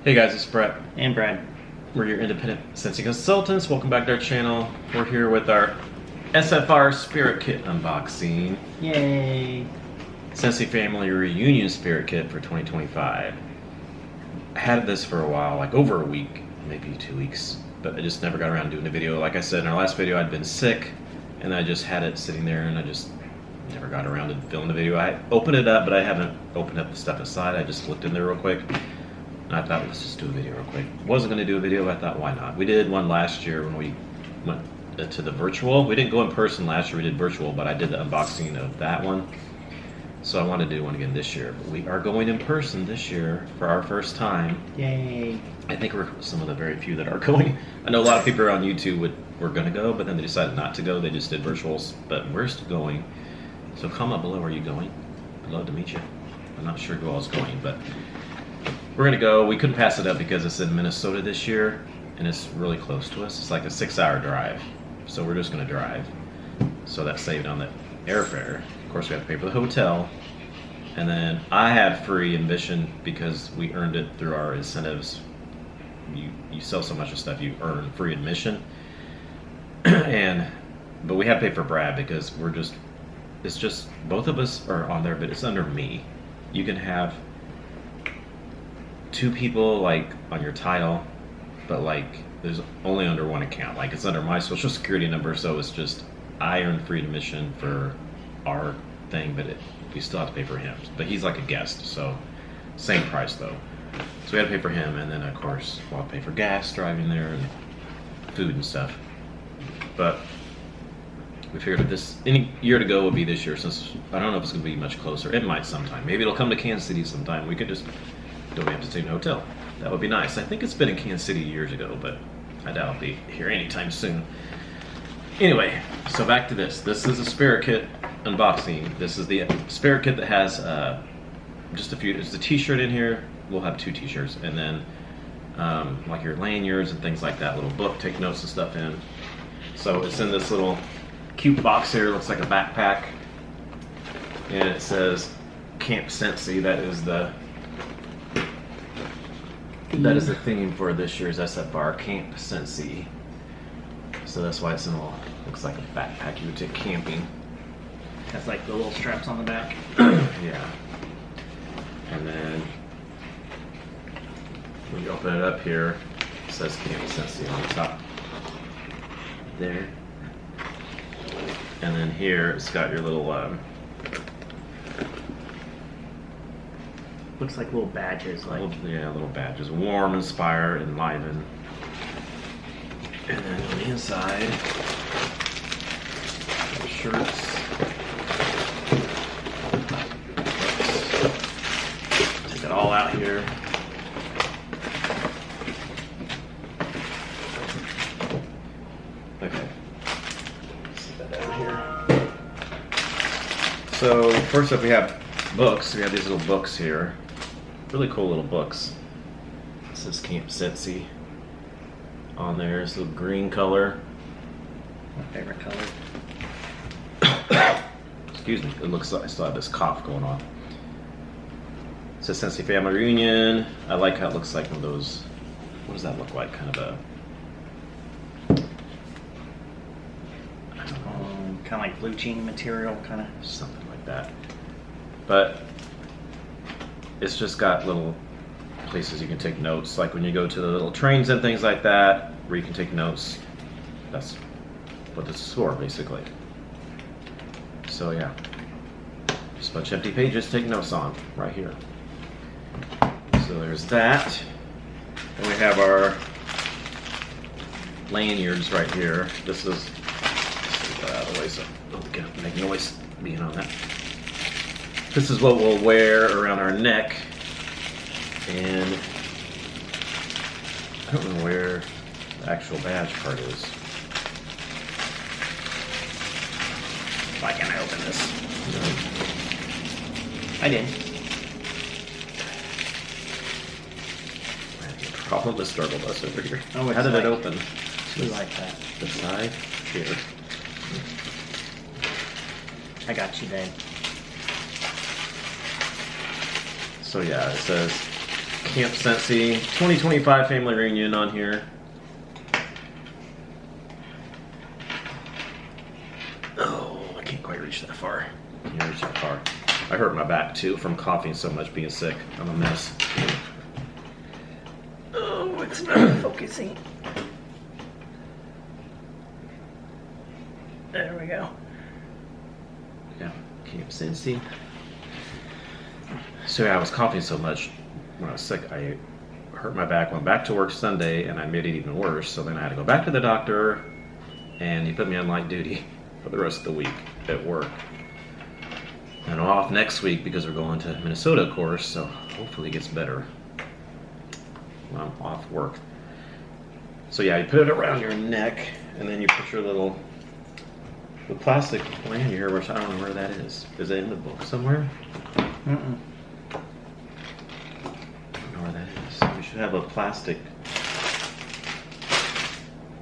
Hey guys, it's Brett. And Brad. We're your independent Scentsy consultants. Welcome back to our channel. We're here with our SFR Spirit Kit unboxing. Yay! Scentsy Family Reunion Spirit Kit for 2025. I had this for a while, like over a week, maybe 2 weeks, but I just never got around to doing a video. Like I said in our last video, I'd been sick, and I just had it sitting there, and I just never got around to filming the video. I opened it up, but I haven't opened up the stuff inside. I just looked in there real quick. And I thought, let's just do a video real quick. Wasn't going to do a video, but I thought, why not? We did one last year when we went to the virtual. We didn't go in person last year, we did virtual, but I did the unboxing of that one. So I want to do one again this year. But we are going in person this year for our first time. Yay! I think we're some of the very few that are going. I know a lot of people on YouTube were going to go, but then they decided not to go. They just did virtuals, but we're still going. So comment below, are you going? I'd love to meet you. I'm not sure who all's going, but we're gonna go. We couldn't pass it up because it's in Minnesota this year, and it's really close to us. It's like a 6-hour drive, so we're just gonna drive. So that's saved on the airfare. Of course, we have to pay for the hotel, and then I had free admission because we earned it through our incentives. You sell so much of stuff, you earn free admission, but we have to pay for Brad because it's just both of us are on there, but it's under me. You can have 2 people like on your title, but like there's only under one account. Like it's under my social security number, so it's just I earn free admission for our thing, but we still have to pay for him. But he's like a guest, so same price though. So we had to pay for him, and then of course we'll have to pay for gas driving there and food and stuff. But we figured if this any year to go would be this year, since I don't know if it's gonna be much closer. It might sometime. Maybe it'll come to Kansas City sometime. We could just don't have to stay in a hotel. That would be nice. I think it's been in Kansas City years ago, but I doubt it'll be here anytime soon. Anyway, so back to this. This is a Spirit Kit unboxing. This is the Spirit Kit that has just a few. There's a T-shirt in here. We'll have 2 T-shirts, and then like your lanyards and things like that. Little book, take notes and stuff in. So it's in this little cute box here. Looks like a backpack, and it says Camp Scentsy. That is the theme for this year's SFR, Camp Scentsy. So that's why it's in a little, looks like a backpack you would take camping. Has like the little straps on the back. Yeah. And then when you open it up here, it says Camp Scentsy on the top there. And then here it's got your little Looks like little badges, like little badges. Warm, inspire, enliven. And then on the inside, shirts. Take it all out here. Okay. Set that down here. So first up we have books. We have these little books here. Really cool little books. This is Camp Scentsy on there. It's a little green color. my favorite color. Excuse me. It looks like I still have this cough going on. It says Scentsy Family Reunion. I like how it looks like one of those. What does that look like? Kind of a. Kind of like blue jean material, kind of. Something like that. But it's just got little places you can take notes, like when you go to the little trains and things like that, where you can take notes. That's what this is for, basically. So yeah, just a bunch of empty pages to take notes on, right here. So there's that. And we have our lanyards right here. This is, let's get out of the way so I don't make noise being on that. This is what we'll wear around our neck, and I don't know where the actual badge part is. Why can't I open this? I did. Problem with struggle bus over here. Oh, how did it open? We like that. The side here. I got you, Dave. So yeah, it says Camp Scentsy 2025 family reunion on here. Oh, I can't quite reach that far. Can't reach that far. I hurt my back too from coughing so much, being sick. I'm a mess. Oh, it's not focusing. There we go. Yeah, Camp Scentsy. So yeah, I was coughing so much when I was sick. I hurt my back, went back to work Sunday, and I made it even worse. So then I had to go back to the doctor, and he put me on light duty for the rest of the week at work. And I'm off next week because we're going to Minnesota, of course, so hopefully it gets better when I'm off work. So yeah, you put it around your neck, and then you put your little the plastic lanyard, which I don't know where that is. Is it in the book somewhere? Mm-mm. I don't know where that is. We should have a plastic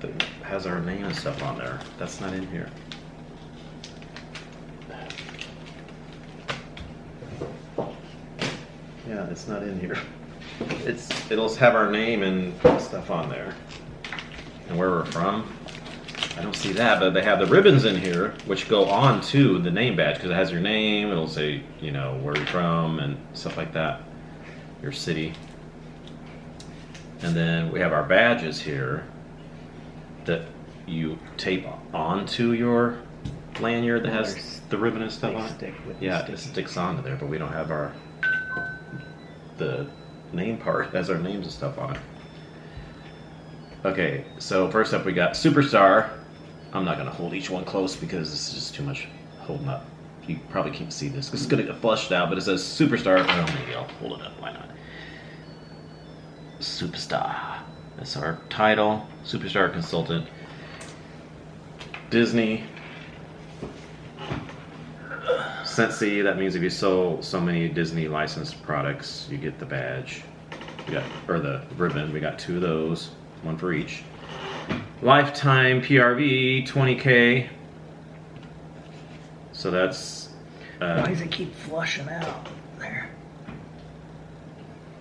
that has our name and stuff on there. That's not in here. Yeah, it's not in here. It'll have our name and stuff on there. And where we're from. I don't see that, but they have the ribbons in here, which go on to the name badge, because it has your name, it'll say, you know, where you're from and stuff like that, your city. And then we have our badges here that you tape onto your lanyard that has the ribbon and stuff on it. Yeah, it sticks onto there, but we don't have the name part that has our names and stuff on it. Okay, so first up we got Superstar. I'm not going to hold each one close because this is just too much holding up. You probably can't see this because it's going to get flushed out, but it says Superstar. Oh, maybe I'll hold it up. Why not? Superstar. That's our title. Superstar Consultant. Disney. Scentsy. That means if you sell so many Disney licensed products, you get the badge. Or the ribbon. We got 2 of those. 1 for each. Lifetime PRV 20K. So that's Why does it keep flushing out there?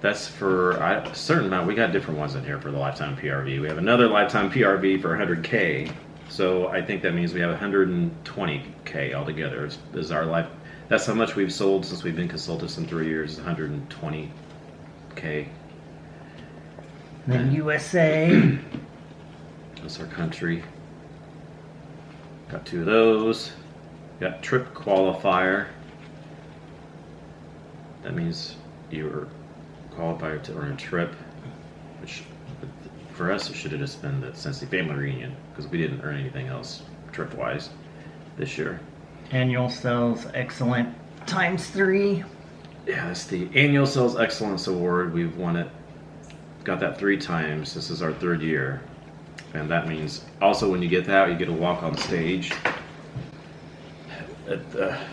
That's for a certain amount. We got different ones in here for the lifetime PRV. We have another lifetime PRV for 100K. So I think that means we have 120K altogether. This is our life. That's how much we've sold since we've been consultants in 3 years. 120K. Then USA. That's our country. Got 2 of those. Got trip qualifier. That means you're qualified to earn a trip, which for us it should have just been the Scentsy family reunion because we didn't earn anything else trip wise this year. Annual sales excellent ×3. Yeah, that's the annual sales excellence award. We've won it. Got that 3 times. This is our 3rd year. And that means also when you get that, you get to walk on stage. At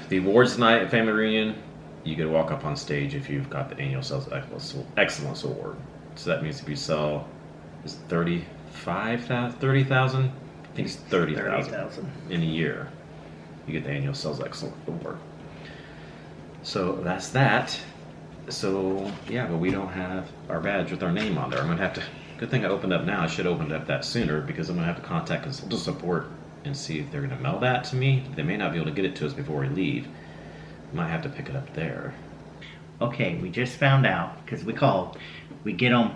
the awards night at Family Reunion, you get to walk up on stage if you've got the Annual Sales Excellence Award. So that means if you sell, is it 30,000? I think it's 30,000 in a year. You get the Annual Sales Excellence Award. So that's that. So yeah, but we don't have our badge with our name on there. I'm gonna have to. Good thing I opened up now. I should have opened up that sooner because I'm gonna have to contact consultant support and see if they're gonna mail that to me. They may not be able to get it to us before we leave. Might have to pick it up there. Okay, we just found out because we called. We get them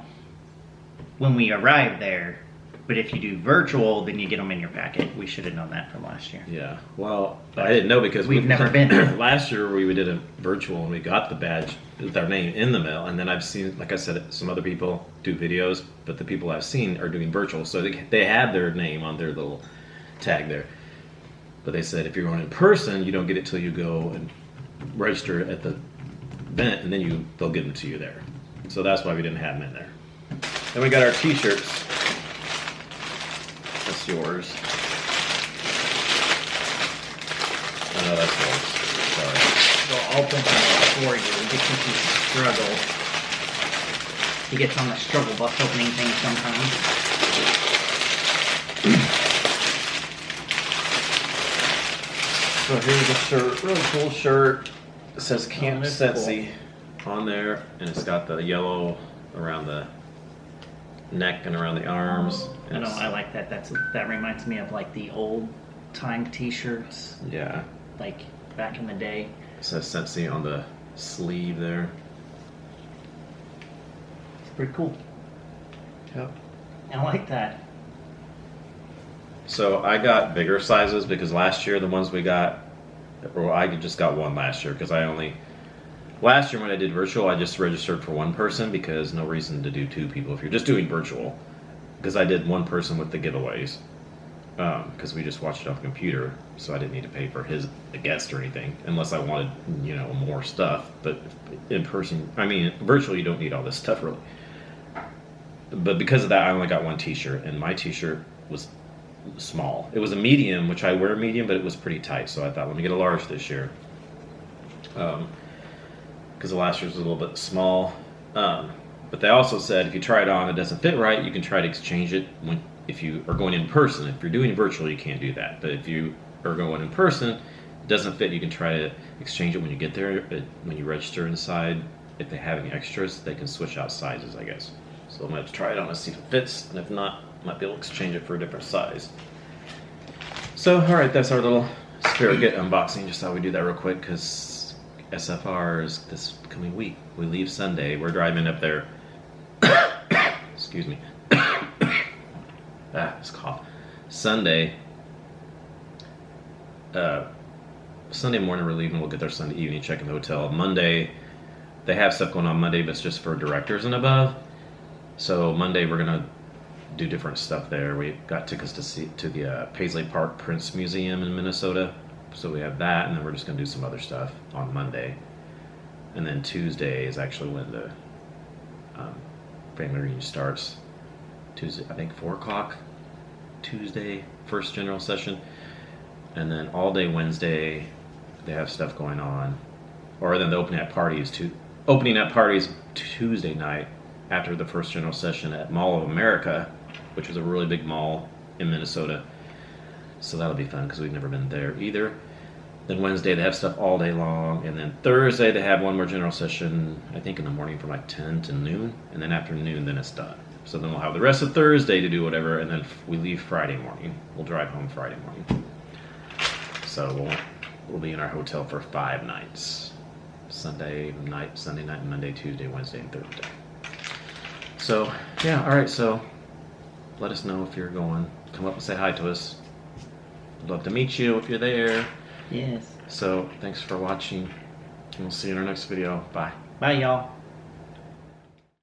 when we arrive there, but if you do virtual, then you get them in your packet. We should have known that from last year. Yeah, well, I didn't know because we've never been there. Last year we did a virtual and we got the badge with our name in the mail, and then I've seen, like I said, some other people do videos, but the people I've seen are doing virtual, so they had their name on their little tag there. But they said if you're going in person, you don't get it till you go and register at the event, and then they'll give them to you there. So that's why we didn't have them in there. Then we got our T-shirts. That's yours. Oh, no, that's yours. Sorry. Well, I'll open it for you. Just if you struggle. He gets on the struggle bus opening thing sometimes. So here's a shirt, really cool shirt. It says Camp that's Scentsy on there, and it's got the yellow around the neck and around the arms. I know, I like that. That reminds me of like the old time T-shirts, Yeah. like back in the day. It says Scentsy on the sleeve there. It's pretty cool. Yep. I like that. So I got bigger sizes because last year the ones we got, well, I just got one last year because last year when I did virtual, I just registered for one person because no reason to do two people if you're just doing virtual. Because I did one person with the giveaways because we just watched it off the computer, so I didn't need to pay for a guest or anything unless I wanted, more stuff. But in person, virtual, you don't need all this stuff really. But because of that, I only got one T-shirt, and my T-shirt was small. It was a medium, which I wear medium, but it was pretty tight. So I thought, let me get a large this year. Because the last year's was a little bit small. But they also said if you try it on, it doesn't fit right, you can try to exchange it if you are going in person. If you're doing virtual, you can't do that. But if you are going in person, it doesn't fit, you can try to exchange it when you get there. When you register inside, if they have any extras, they can switch out sizes, I guess. So I'm going to have to try it on and see if it fits, and if not, I might be able to exchange it for a different size. So, alright, that's our little Spirit unboxing. Just thought we'd do that real quick because SFR is this coming week. We leave Sunday. We're driving up there. Excuse me. It's cough. Sunday. Sunday morning we're leaving. We'll get there Sunday evening, check in the hotel. Monday, they have stuff going on Monday, but it's just for directors and above. So Monday we're gonna do different stuff there. We got tickets to the Paisley Park Prince Museum in Minnesota. So we have that, and then we're just gonna do some other stuff on Monday. And then Tuesday is actually when the family reunion starts. Tuesday, I think 4 o'clock. Tuesday, first general session. And then all day Wednesday, they have stuff going on. Or then the opening at parties Tuesday night after the first general session at Mall of America, which was a really big mall in Minnesota. So that'll be fun because we've never been there either. Then Wednesday they have stuff all day long, and then Thursday they have one more general session, I think in the morning from like 10 to noon, and then after noon then it's done. So then we'll have the rest of Thursday to do whatever, and then we leave Friday morning. We'll drive home Friday morning. So we'll be in our hotel for 5 nights. Sunday night, Monday, Tuesday, Wednesday, and Thursday. So, yeah, alright, so let us know if you're going. Come up and say hi to us. I'd love to meet you if you're there. Yes. So, thanks for watching, and we'll see you in our next video. Bye. Bye, y'all.